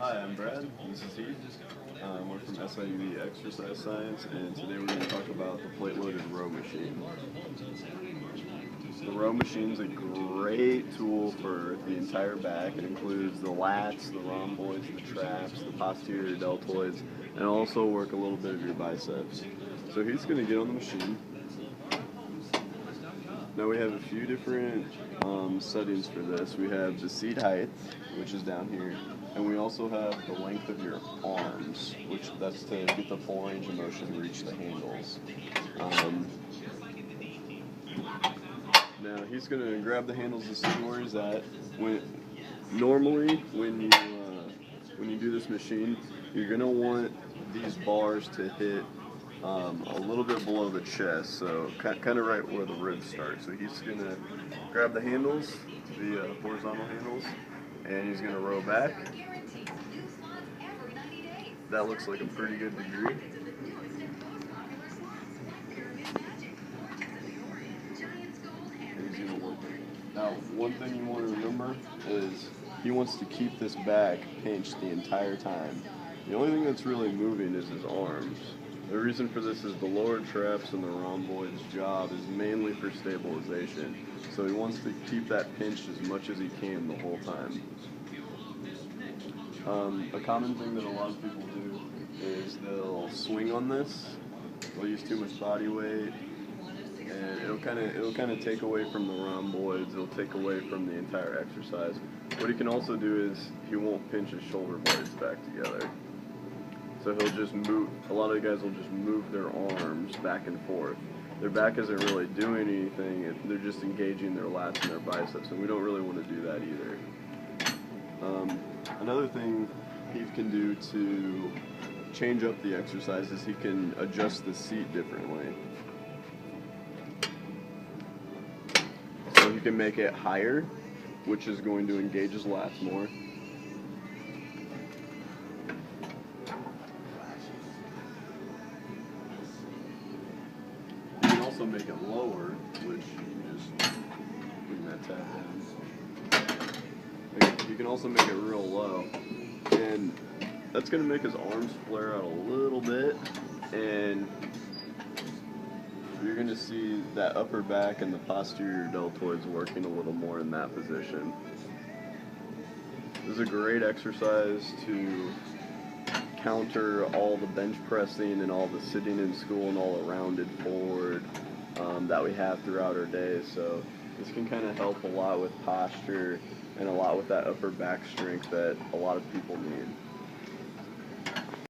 Hi, I'm Brad. This is Heath. We're from SIUE Exercise Science, and today we're going to talk about the plate-loaded row machine. The row machine is a great tool for the entire back. It includes the lats, the rhomboids, the traps, the posterior deltoids, and also work a little bit of your biceps. So he's going to get on the machine. Now we have a few different settings for this. We have the seat height, which is down here, and we also have the length of your arms, which that's to get the full range of motion to reach the handles. Now he's going to grab the handles to see where he's at. Normally, when you do this machine, you're going to want these bars to hit a little bit below the chest, so kind of right where the ribs start. So he's going to grab the handles, the horizontal handles, and he's going to row back. That looks like a pretty good degree. And he's going to work it. Now, one thing you want to remember is he wants to keep this back pinched the entire time. The only thing that's really moving is his arms. The reason for this is the lower traps and the rhomboid's job is mainly for stabilization. So he wants to keep that pinched as much as he can the whole time. A common thing that a lot of people do is they'll swing on this. They'll use too much body weight, and it'll kind of take away from the rhomboids. It'll take away from the entire exercise. What he can also do is he won't pinch his shoulder blades back together. So he'll just move, a lot of guys will just move their arms back and forth. Their back isn't really doing anything, they're just engaging their lats and their biceps, and we don't really want to do that either. Another thing he can do to change up the exercise is he can adjust the seat differently. So he can make it higher, which is going to engage his lats more. Also make it lower, which you just bring that tab down. You can also make it real low, and that's going to make his arms flare out a little bit, and you're going to see that upper back and the posterior deltoids working a little more in that position. This is a great exercise to counter all the bench pressing and all the sitting in school and all the rounded forward that we have throughout our day. So this can kind of help a lot with posture and a lot with that upper back strength that a lot of people need.